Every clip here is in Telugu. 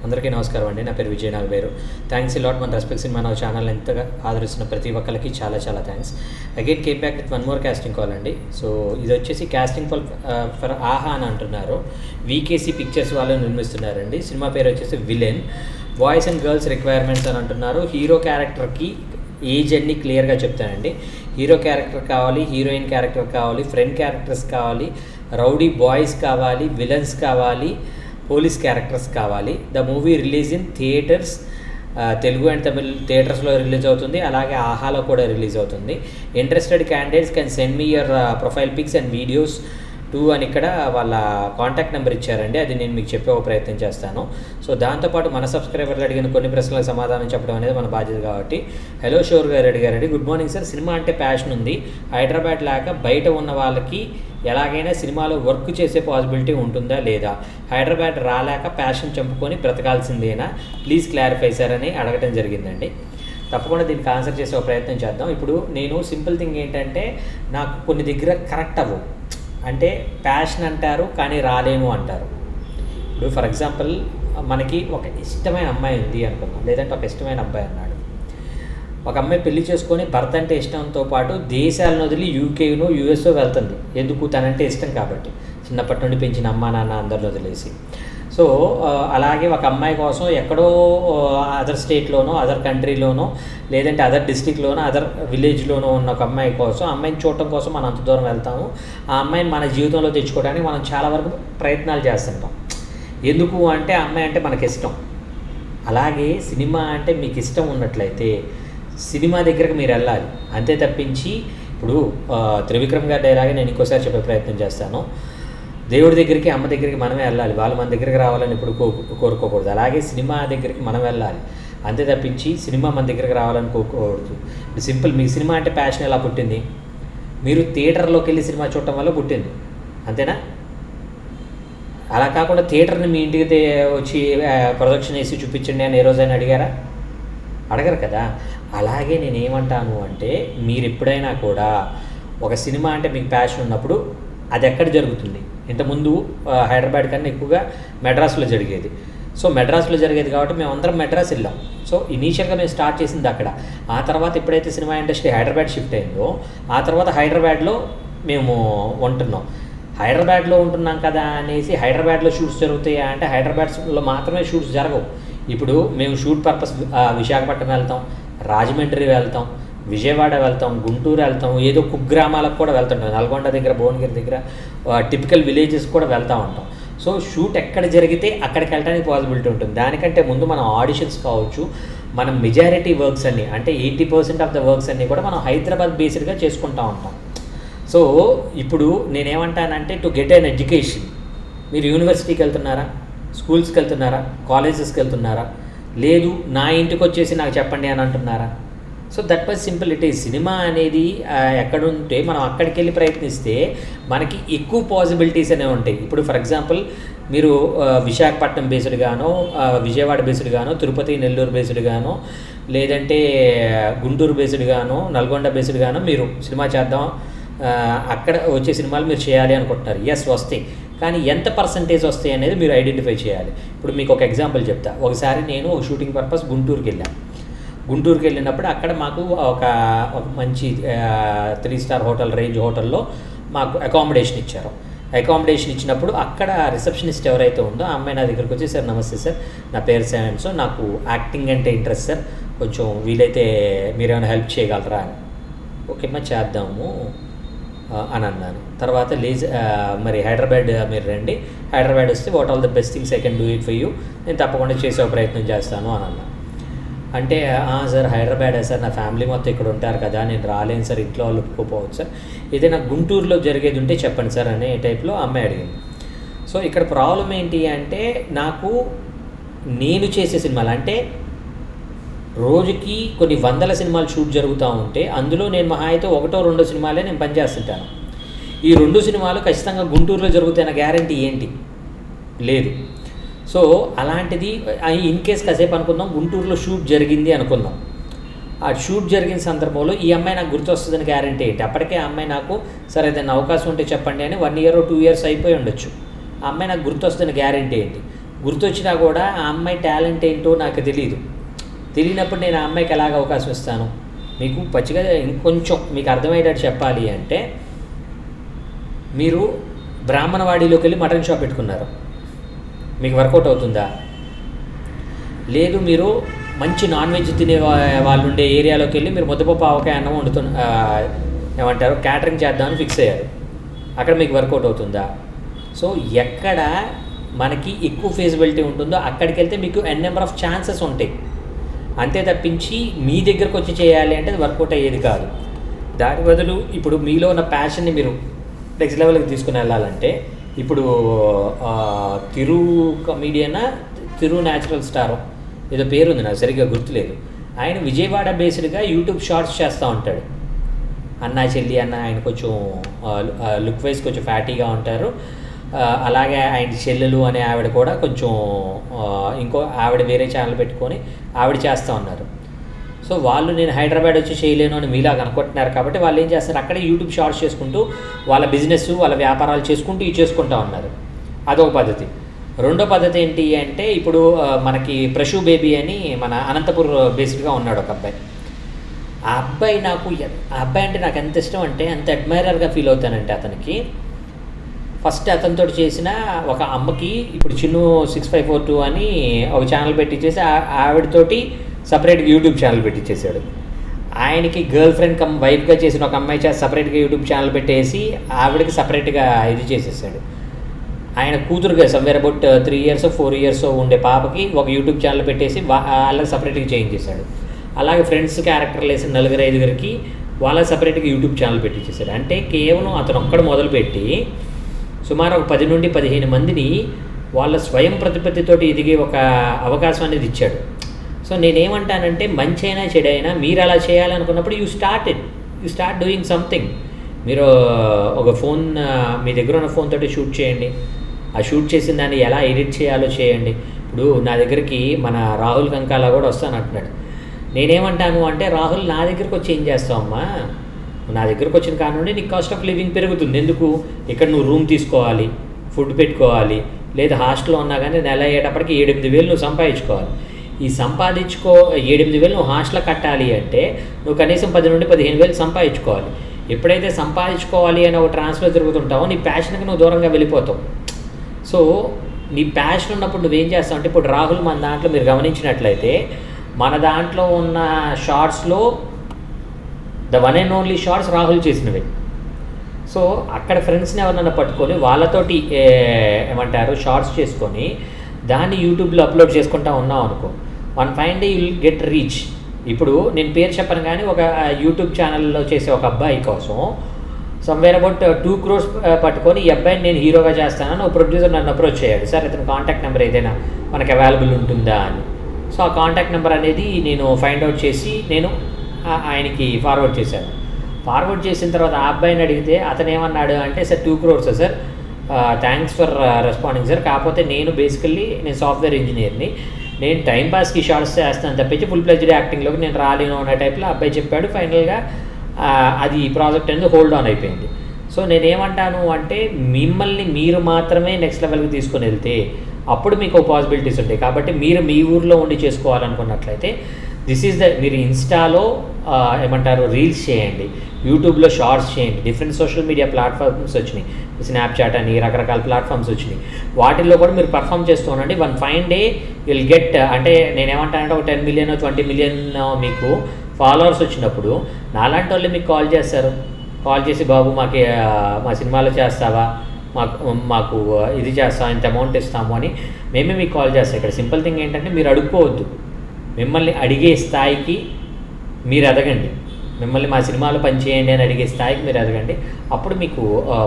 అందరికీ నమస్కారం అండి. నా పేరు విజయ్ నాగవేరు. థ్యాంక్స్ లాట్ మన రెస్పెక్ట్ సినిమా నా ఛానల్ ఎంతగా ఆదరిస్తున్న ప్రతి ఒక్కరికి చాలా చాలా thanks. Again came back with one more casting call అండి. సో ఇది వచ్చేసి కాస్టింగ్ కాల్ ఫర్ ఆహా అని అంటున్నారు. వీకేసీ పిక్చర్స్ వాళ్ళు నిర్మిస్తున్నారండి. సినిమా పేరు వచ్చేసి villain. Boys and girls requirements అని అంటున్నారు. హీరో క్యారెక్టర్కి ఏజ్ అన్నీ క్లియర్గా చెప్తానండి. హీరో క్యారెక్టర్ కావాలి, హీరోయిన్ క్యారెక్టర్ కావాలి, ఫ్రెండ్ క్యారెక్టర్స్ కావాలి, రౌడీ బాయ్స్ కావాలి, విలన్స్ కావాలి, పోలీస్ క్యారెక్టర్స్ కావాలి. The movie release in theatres, Telugu and Tamil థియేటర్స్లో రిలీజ్ అవుతుంది, అలాగే ఆహాలో కూడా రిలీజ్ అవుతుంది. Interested candidates can send me your profile pics and videos to అని ఇక్కడ వాళ్ళ కాంటాక్ట్ నెంబర్ ఇచ్చారండి. అది నేను మీకు చెప్పే ఒక ప్రయత్నం చేస్తాను. సో దాంతోపాటు మన సబ్స్క్రైబర్లు అడిగిన కొన్ని ప్రశ్నలకు సమాధానం చెప్పడం అనేది మన బాధ్యత కాబట్టి. హలో షోర్ గారు అడిగారండి. Good morning sir. సినిమా అంటే ప్యాషన్ ఉంది. హైదరాబాద్ లాగా బయట ఉన్న వాళ్ళకి ఎలాగైనా సినిమాలో వర్క్ చేసే పాసిబిలిటీ ఉంటుందా లేదా? హైదరాబాద్ రాలేక ప్యాషన్ చంపుకొని బ్రతకాల్సిందేనా? ప్లీజ్ క్లారిఫై సార్ అని అడగటం జరిగిందండి. తప్పకుండా దీనికి ఆన్సర్ చేసే ఒక ప్రయత్నం చేద్దాం. ఇప్పుడు నేను సింపుల్ థింగ్ ఏంటంటే, నాకు కొన్ని దగ్గర కరెక్ట్ అవ్వవు. అంటే ప్యాషన్ అంటారు కానీ రాలేను అంటారు. ఇప్పుడు ఫర్ ఎగ్జాంపుల్ మనకి ఒక ఇష్టమైన అమ్మాయి ఉంది అనుకుందాం, లేదంటే ఒక ఇష్టమైన అబ్బాయి అన్నాడు. ఒక అమ్మాయి పెళ్లి చేసుకొని భర్త అంటే ఇష్టంతో పాటు దేశాలను వదిలి యూకేను యూఎస్ఓ వెళ్తుంది. ఎందుకు? తనంటే ఇష్టం కాబట్టి. చిన్నప్పటి నుండి పెంచిన అమ్మా నాన్న అందరిని వదిలేసి. సో అలాగే ఒక అమ్మాయి కోసం ఎక్కడో అదర్ స్టేట్లోనో, అదర్ కంట్రీలోనో, లేదంటే అదర్ డిస్టిక్లోనో, అదర్ విలేజ్లోనో ఉన్న ఒక అమ్మాయి కోసం, అమ్మాయిని చూడటం కోసం మనం అంత దూరం వెళ్తాము. ఆ అమ్మాయిని మన జీవితంలో తెచ్చుకోవడానికి మనం చాలా వరకు ప్రయత్నాలు చేస్తుంటాం. ఎందుకు అంటే ఆ అమ్మాయి అంటే మనకి ఇష్టం. అలాగే సినిమా అంటే మీకు ఇష్టం ఉన్నట్లయితే సినిమా దగ్గరకు మీరు వెళ్ళాలి. అంతే తప్పించి ఇప్పుడు త్రివిక్రమ్ గారి డైలాగే నేను ఇంకోసారి చెప్పే ప్రయత్నం చేస్తాను. దేవుడి దగ్గరికి, అమ్మ దగ్గరికి మనమే వెళ్ళాలి, వాళ్ళు మన దగ్గరికి రావాలని ఇప్పుడు కోరుకోకూడదు. అలాగే సినిమా దగ్గరికి మనం వెళ్ళాలి, అంతే తప్పించి సినిమా మన దగ్గరికి రావాలని కోరుకోకూడదు. ఇప్పుడు సింపుల్, మీ సినిమా అంటే ప్యాషన్ ఎలా పుట్టింది? మీరు థియేటర్లోకి వెళ్ళి సినిమా చూడటం వల్ల పుట్టింది, అంతేనా? అలా కాకుండా థియేటర్ని మీ ఇంటికి వచ్చి ప్రొడక్షన్ వేసి చూపించండి అని ఏ రోజైనా అడిగారా? అడగరు కదా. అలాగే నేనేమంటాను అంటే, మీరు ఎప్పుడైనా కూడా ఒక సినిమా అంటే మీకు ప్యాషన్ ఉన్నప్పుడు అది ఎక్కడ జరుగుతుంది? ఇంతకుముందు హైదరాబాద్ కన్నా ఎక్కువగా మెడ్రాస్లో జరిగేది. సో మెడ్రాస్లో జరిగేది కాబట్టి మేము అందరం మెడ్రాస్ వెళ్ళాం. సో ఇనీషియల్గా మేము స్టార్ట్ చేసింది అక్కడ. ఆ తర్వాత ఎప్పుడైతే సినిమా ఇండస్ట్రీ హైదరాబాద్ షిఫ్ట్ అయిందో, ఆ తర్వాత హైదరాబాద్లో మేము ఉంటున్నాం. హైదరాబాద్లో ఉంటున్నాం కదా అనేసి హైదరాబాద్లో షూట్స్ జరుగుతాయా అంటే హైదరాబాద్లో మాత్రమే షూట్స్ జరగవు. ఇప్పుడు మేము షూట్ పర్పస్ విశాఖపట్నం వెళ్తాం, రాజమండ్రి వెళ్తాం, విజయవాడ వెళ్తాం, గుంటూరు వెళ్తాం, ఏదో కుగ్రామాలకు కూడా వెళ్తుంటాం, నల్గొండ దగ్గర, భువనగిరి దగ్గర టిపికల్ విలేజెస్ కూడా వెళ్తూ ఉంటాం. సో షూట్ ఎక్కడ జరిగితే అక్కడికి వెళ్ళడానికి పాసిబిలిటీ ఉంటుంది. దానికంటే ముందు మనం ఆడిషన్స్ కావచ్చు, మనం మెజారిటీ వర్క్స్ అన్నీ అంటే 80% ఆఫ్ ద వర్క్స్ అన్నీ కూడా మనం హైదరాబాద్ బేస్డ్గా చేసుకుంటూ ఉంటాం. సో ఇప్పుడు నేనేమంటానంటే, టు గెట్ అన్ ఎడ్యుకేషన్ మీరు యూనివర్సిటీకి వెళ్తున్నారా, స్కూల్స్కి వెళ్తున్నారా, కాలేజెస్కి వెళ్తున్నారా? లేదు నా ఇంటికి వచ్చేసి నాకు చెప్పండి అని అంటున్నారా? So that was simple. It is cinema అనేది ఎక్కడుంటే మనం అక్కడికి వెళ్ళి ప్రయత్నిస్తే మనకి ఎక్కువ పాసిబిలిటీస్ అనేవి ఉంటాయి. ఇప్పుడు ఫర్ ఎగ్జాంపుల్ మీరు విశాఖపట్నం బేస్డ్ గానో, విజయవాడ బేస్డ్ గానో, తిరుపతి నెల్లూరు బేస్డ్ గానో, లేదంటే గుంటూరు బేస్డ్ గానో, నల్గొండ బేస్డ్ గానో మీరు సినిమా చేద్దాం, అక్కడ వచ్చే సినిమాలు మీరు చేయాలి అనుకుంటున్నారు. ఎస్ వస్తాయి, కానీ ఎంత పర్సంటేజ్ వస్తాయి అనేది మీరు ఐడెంటిఫై చేయాలి. ఇప్పుడు మీకు ఒక ఎగ్జాంపుల్ చెప్తా. ఒకసారి నేను షూటింగ్ పర్పస్ గుంటూరుకి వెళ్ళాను. గుంటూరుకి వెళ్ళినప్పుడు అక్కడ మాకు ఒక మంచి 3 స్టార్ హోటల్, రేంజ్ హోటల్లో మాకు అకామిడేషన్ ఇచ్చారు. అకామిడేషన్ ఇచ్చినప్పుడు అక్కడ రిసెప్షనిస్ట్ ఎవరైతే ఉందో ఆ అమ్మాయి నా దగ్గరికి వచ్చి, సార్ నమస్తే సార్, నా పేరు సో నాకు యాక్టింగ్ అంటే ఇంట్రెస్ట్ సార్, కొంచెం వీలైతే మీరేమైనా హెల్ప్ చేయగలరా అని. ఓకే అమ్మా చేద్దాము అని అన్నాను. తర్వాత మరి హైదరాబాద్ మీరు రండి, హైదరాబాద్ వస్తే what all the best things I can do it for you, నేను తప్పకుండా చేసే ప్రయత్నం చేస్తాను అని అన్నాను. అంటే సార్ హైదరాబాదే సార్, నా ఫ్యామిలీ మొత్తం ఇక్కడ ఉంటారు కదా, నేను రాలేను సార్, ఇంట్లో వాళ్ళు ఒప్పుకోపోవచ్చు సార్, ఏదైనా గుంటూరులో జరిగేది ఉంటే చెప్పండి సార్ అనే టైప్లో అమ్మాయి అడిగింది. సో ఇక్కడ ప్రాబ్లం ఏంటి అంటే, నేను చేసే సినిమాలు అంటే రోజుకి కొన్ని వందల సినిమాలు షూట్ జరుగుతూ ఉంటే అందులో నేను మహా అయితే 1-2 సినిమాలే నేను పనిచేస్తుంటాను. ఈ 2 సినిమాలు ఖచ్చితంగా గుంటూరులో జరుగుతాయన్న గ్యారంటీ ఏంటి? లేదు. సో అలాంటిది ఇన్ కేస్ కాసేపు అనుకుందాం గుంటూరులో షూట్ జరిగింది అనుకుందాం. ఆ షూట్ జరిగిన సందర్భంలో ఈ అమ్మాయి నాకు గుర్తొస్తుందని గ్యారంటీ ఏంటి? అప్పటికే ఆ అమ్మాయి నాకు సరే ఏదైనా అవకాశం ఉంటే చెప్పండి అని 1 year or 2 years అయిపోయి ఉండొచ్చు. ఆ అమ్మాయి నాకు గుర్తొస్తుందని గ్యారంటీ ఏంటి? గుర్తొచ్చినా కూడా ఆ అమ్మాయి టాలెంట్ ఏంటో నాకు తెలియనప్పుడు నేను ఆ అమ్మాయికి ఎలాగ అవకాశం ఇస్తాను? మీకు పచ్చిగా ఇంకొంచెం మీకు అర్థమయ్యేటట్టు చెప్పాలి అంటే, మీరు బ్రాహ్మణవాడిలోకి వెళ్ళి మటన్ షాప్ పెట్టుకున్నారు, మీకు వర్కౌట్ అవుతుందా? లేదు, మీరు మంచి నాన్ వెజ్ తినే వాళ్ళు ఉండే ఏరియాలోకి వెళ్ళి మీరు ముద్దపప్పు ఆవకాయ అన్నం ఏమంటారు క్యాటరింగ్ చేద్దామని ఫిక్స్ అయ్యారు, అక్కడ మీకు వర్కౌట్ అవుతుందా? సో ఎక్కడ మనకి ఎక్కువ ఫీజిబిలిటీ ఉంటుందో అక్కడికి వెళ్తే మీకు ఎన్ నెంబర్ ఆఫ్ ఛాన్సెస్ ఉంటాయి. అంతే తప్పించి మీ దగ్గరకు వచ్చి చేయాలి అంటే అది వర్కౌట్ అయ్యేది కాదు. దాని బదులు ఇప్పుడు మీలో ఉన్న ప్యాషన్ని మీరు నెక్స్ట్ లెవెల్కి తీసుకుని వెళ్ళాలంటే, ఇప్పుడు తిరు కమీడియనా తిరు న్యాచురల్ స్టారో ఏదో పేరుంది, నాకు సరిగ్గా గుర్తులేదు. ఆయన విజయవాడ బేస్డ్గా యూట్యూబ్ షార్ట్స్ చేస్తూ ఉంటాడు. అన్నా చెల్లి అన్న ఆయన కొంచెం లుక్ వైజ్ కొంచెం ఫ్యాటీగా ఉంటారు. అలాగే ఆయన చెల్లెలు అనే ఆవిడ కూడా కొంచెం ఇంకో ఆవిడ వేరే ఛానల్ పెట్టుకొని ఆవిడ చేస్తూ ఉన్నారు. సో వాళ్ళు నేను హైదరాబాద్ వచ్చి చేయలేను అని మీలాగా అనుకుంటున్నారు కాబట్టి వాళ్ళు ఏం చేస్తారు, అక్కడే యూట్యూబ్ షార్ట్స్ చేసుకుంటూ వాళ్ళ బిజినెస్ వాళ్ళ వ్యాపారాలు చేసుకుంటూ ఉన్నారు. అదొక పద్ధతి. రెండో పద్ధతి ఏంటి అంటే, ఇప్పుడు మనకి ప్రశు బేబీ అని మన అనంతపూర్ బేస్డ్గా ఉన్నాడు ఒక అబ్బాయి. ఆ అబ్బాయి అంటే నాకు ఎంత ఇష్టం అంటే, ఎంత అడ్మైరర్గా ఫీల్ అవుతానంటే అతనికి. ఫస్ట్ అతనితో చేసిన ఒక అమ్మకి ఇప్పుడు చిన్ను 6542 అని ఒక ఛానల్ పెట్టించేసి ఆవిడతోటి సపరేట్గా యూట్యూబ్ ఛానల్ పెట్టించేసాడు. ఆయనకి గర్ల్ ఫ్రెండ్ వైఫ్గా చేసిన ఒక అమ్మాయి చేసి సపరేట్గా యూట్యూబ్ ఛానల్ పెట్టేసి ఆవిడకి సపరేట్గా ఇది చేసేసాడు. ఆయన కూతురుగా సమ్వేర్ అబౌట్ 3 years 4 years ఉండే పాపకి ఒక యూట్యూబ్ ఛానల్ పెట్టేసి వాళ్ళకి సపరేట్గా చేయించేశాడు. అలాగే ఫ్రెండ్స్ క్యారెక్టర్లు వేసిన 4-5 వాళ్ళకి సపరేట్గా యూట్యూబ్ ఛానల్ పెట్టించేశాడు. అంటే కేవలం అతను ఒక్కడు మొదలుపెట్టి సుమారు ఒక 10 నుండి 15 మందిని వాళ్ళ స్వయం ప్రతిపత్తితోటి ఎదిగే ఒక అవకాశం అనేది ఇచ్చాడు. సో నేనేమంటానంటే, మంచి అయినా చెడైనా మీరు అలా చేయాలనుకున్నప్పుడు యూ స్టార్ట్ డూయింగ్ సంథింగ్. మీరు ఒక ఫోన్ మీ దగ్గర ఉన్న ఫోన్ తోటి షూట్ చేయండి. ఆ షూట్ చేసిన దాన్ని ఎలా ఎడిట్ చేయాలో చేయండి. ఇప్పుడు నా దగ్గరికి మన రాహుల్ కంకాలా కూడా వస్తానంటున్నాడు. నేనేమంటాను అంటే, రాహుల్ నా దగ్గరకు వచ్చి ఏం చేస్తావమ్మా, నా దగ్గరకు వచ్చిన కారణం నీకు కాస్ట్ ఆఫ్ లివింగ్ పెరుగుతుంది. ఎందుకు? ఇక్కడ నువ్వు రూమ్ తీసుకోవాలి, ఫుడ్ పెట్టుకోవాలి, లేదా హాస్టల్లో ఉన్నా కానీ నెల అయ్యేటప్పటికి 7-8 నువ్వు సంపాదించుకోవాలి. ఈ 7-8 నువ్వు హాస్టల్లో కట్టాలి అంటే నువ్వు కనీసం 10 నుండి 15 సంపాదించుకోవాలి. ఎప్పుడైతే సంపాదించుకోవాలి అని ఒక ట్రాన్స్లో తిరుగుతుంటావో నీ ప్యాషన్కి నువ్వు దూరంగా వెళ్ళిపోతావు. సో నీ ప్యాషన్ ఉన్నప్పుడు నువ్వేం చేస్తావు అంటే, ఇప్పుడు రాహుల్ మన దాంట్లో మీరు గమనించినట్లయితే మన దాంట్లో ఉన్న షార్ట్స్లో the one and only shorts Rahul చేసినవి. సో అక్కడ ఫ్రెండ్స్ని ఎవరినైనా పట్టుకొని వాళ్ళతోటి ఏమంటారు షార్ట్స్ చేసుకొని దాన్ని యూట్యూబ్లో అప్లోడ్ చేసుకుంటా ఉన్నాం అనుకో, one fine day you'll get reach. ఇప్పుడు నేను పేరు చెప్పను కానీ ఒక యూట్యూబ్ ఛానల్లో చేసే ఒక అబ్బాయి కోసం సమ్వేర్ అబౌట్ 2 crores పట్టుకొని ఈ అబ్బాయిని నేను హీరోగా చేస్తానని ఒక ప్రొడ్యూసర్ నన్ను అప్రోచ్ చేయాలి. సార్ ఇతను కాంటాక్ట్ నెంబర్ ఏదైనా మనకు అవైలబుల్ ఉంటుందా అని. సో ఆ కాంటాక్ట్ నెంబర్ అనేది నేను ఫైండ్ అవుట్ చేసి నేను ఆయనకి ఫార్వర్డ్ చేశాను. ఫార్వర్డ్ చేసిన తర్వాత ఆ అబ్బాయిని అడిగితే అతను ఏమన్నాడు అంటే, sir 2 crores sir, thanks for responding sir, కాకపోతే నేను సాఫ్ట్వేర్ ఇంజనీర్ని, నేను టైంపాస్కి షార్ట్స్ చేస్తాను తప్పించి ఫుల్ ప్లెజ్డ్ యాక్టింగ్లోకి నేను రాలేను అనే టైప్లో అబ్బాయి చెప్పాడు. ఫైనల్గా అది ప్రాజెక్ట్ అనేది హోల్డ్ ఆన్ అయిపోయింది. సో నేనేమంటాను అంటే, మిమ్మల్ని మీరు మాత్రమే నెక్స్ట్ లెవెల్కి తీసుకొని వెళ్తే అప్పుడు మీకు పాసిబిలిటీస్ ఉంటాయి. కాబట్టి మీరు మీ ఊర్లో ఉండి చేసుకోవాలనుకున్నట్లయితే మీరు ఇన్స్టాలో ఏమంటారు రీల్స్ చేయండి, యూట్యూబ్లో షార్ట్స్ చేయండి, డిఫరెంట్ సోషల్ మీడియా ప్లాట్ఫామ్స్ వచ్చినాయి, స్నాప్చాట్ అని రకరకాల ప్లాట్ఫామ్స్ వచ్చినాయి, వాటిల్లో కూడా మీరు పర్ఫామ్ చేస్తూ ఉండండి. One fine day will get, అంటే నేనేమంటానంటే ఒక 10 million 20 million మీకు ఫాలోవర్స్ వచ్చినప్పుడు నాలాంటి వాళ్ళు మీకు కాల్ చేసి బాబు మా సినిమాలో చేస్తావా, మాకు ఇది చేస్తాం, ఇంత అమౌంట్ ఇస్తాము అని మేమే మీకు కాల్ చేస్తాం. ఇక్కడ సింపుల్ థింగ్ ఏంటంటే, మీరు అడుక్కోవద్దు, మిమ్మల్ని అడిగే స్థాయికి మీరు ఎదగండి. మిమ్మల్ని మా సినిమాలో పనిచేయండి అని అడిగే స్థాయికి మీరు ఎదగండి, అప్పుడు మీకు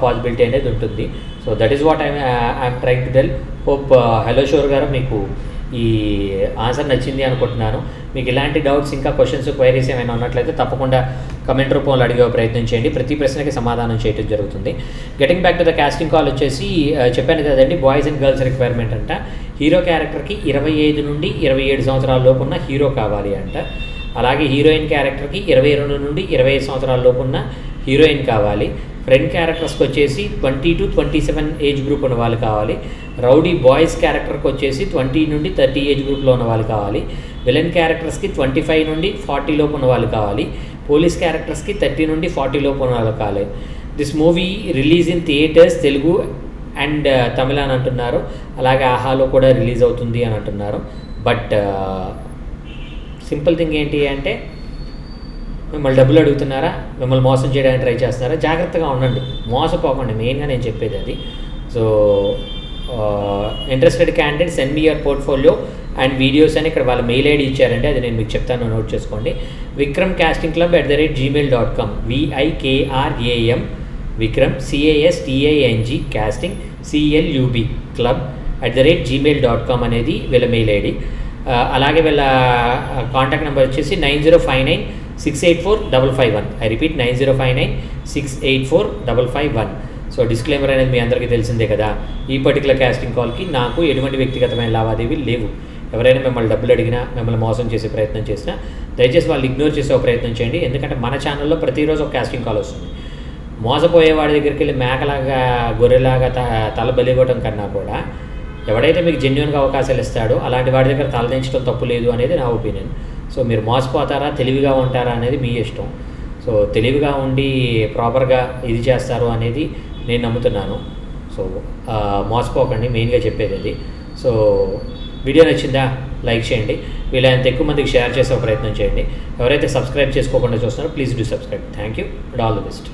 పాసిబిలిటీ అనేది ఉంటుంది. So that is what I'm trying to tell. Hope hello షోర్ గారు మీకు ఈ ఆన్సర్ నచ్చింది అనుకుంటున్నాను. మీకు ఇలాంటి డౌట్స్ ఇంకా క్వశ్చన్స్ క్వైరీస్ ఏమైనా ఉన్నట్లయితే తప్పకుండా కమెంట్ రూపంలో అడిగే ప్రయత్నం చేయండి. ప్రతి ప్రశ్నకి సమాధానం చేయడం జరుగుతుంది. Getting back to the casting call వచ్చేసి చెప్పాను కదండి, బాయ్స్ అండ్ గర్ల్స్ రిక్వైర్మెంట్ అంట. హీరో క్యారెక్టర్కి 25 నుండి 27 సంవత్సరాల లోపు ఉన్న హీరో కావాలి అంట. అలాగే హీరోయిన్ క్యారెక్టర్కి 22 నుండి 25 సంవత్సరాల లోపు ఉన్న హీరోయిన్ కావాలి. ఫ్రెండ్ క్యారెక్టర్స్కి వచ్చేసి 20 to 27 ఏజ్ గ్రూప్ ఉన్న వాళ్ళు కావాలి. రౌడీ బాయ్స్ క్యారెక్టర్కి వచ్చేసి 20 నుండి 30 ఏజ్ గ్రూప్లో ఉన్న వాళ్ళు కావాలి. విలన్ క్యారెక్టర్స్కి 25 నుండి 40 లోపు ఉన్న వాళ్ళు కావాలి. పోలీస్ క్యారెక్టర్స్కి 30 నుండి 40 లోపు ఉన్న వాళ్ళు కావాలి. This movie release in theatres Telugu and Tamil అని అంటున్నారు. అలాగే ఆహాలో కూడా రిలీజ్ అవుతుంది అని అంటున్నారు. బట్ సింపుల్ థింగ్ ఏంటి అంటే, మిమ్మల్ని డబ్బులు అడుగుతున్నారా, మిమ్మల్ని మోసం చేయడానికి ట్రై చేస్తున్నారా, జాగ్రత్తగా ఉండండి, మోసపోకండి. మెయిన్గా నేను చెప్పేది అది. So interested candidate send me your portfolio and videos అని ఇక్కడ వాళ్ళ మెయిల్ ఐడి ఇచ్చారంటే అది నేను మీకు చెప్తాను, నోట్ చేసుకోండి. vikramcastingclub@gmail.com VIKRAM Vikram CASTING casting CLUB club@gmail.com అనేది వీళ్ళ మెయిల్ ఐడి. అలాగే వీళ్ళ కాంటాక్ట్ నెంబర్ వచ్చేసి 9059684551. I repeat 9059684551. సో డిస్క్లైమర్ అనేది మీ అందరికీ తెలిసిందే కదా. ఈ పర్టికులర్ కాస్టింగ్ కాల్కి నాకు ఎటువంటి వ్యక్తిగతమైన లావాదేవీలు లేవు. ఎవరైనా మిమ్మల్ని డబ్బులు అడిగినా, మిమ్మల్ని మోసం చేసే ప్రయత్నం చేసినా దయచేసి వాళ్ళు ఇగ్నోర్ చేసే ప్రయత్నం చేయండి. ఎందుకంటే మన ఛానల్లో ప్రతిరోజు ఒక కాస్టింగ్ కాల్ వస్తుంది. మోసపోయే వాడి దగ్గరికి వెళ్ళి మేకలాగా గొర్రెలాగా తల బలివ్వడం కన్నా కూడా ఎవడైతే మీకు జెన్యున్గా అవకాశాలు ఇస్తాడో అలాంటి వాడి దగ్గర తలదించడం తప్పు లేదు అనేది నా ఒపీనియన్. సో మీరు మోసపోతారా, తెలివిగా ఉంటారా అనేది మీ ఇష్టం. సో తెలివిగా ఉండి ప్రాపర్గా ఇది చేస్తారు అనేది నేను నమ్ముతున్నాను. సో మోసపోకండి, మెయిన్గా చెప్పేది అది. సో వీడియో నచ్చిందా లైక్ చేయండి, వీలైనంత ఎక్కువ మందికి షేర్ చేసే ప్రయత్నం చేయండి. ఎవరైతే సబ్స్క్రైబ్ చేసుకోకుండా చూస్తున్నారో please do subscribe. Thank you and all the best.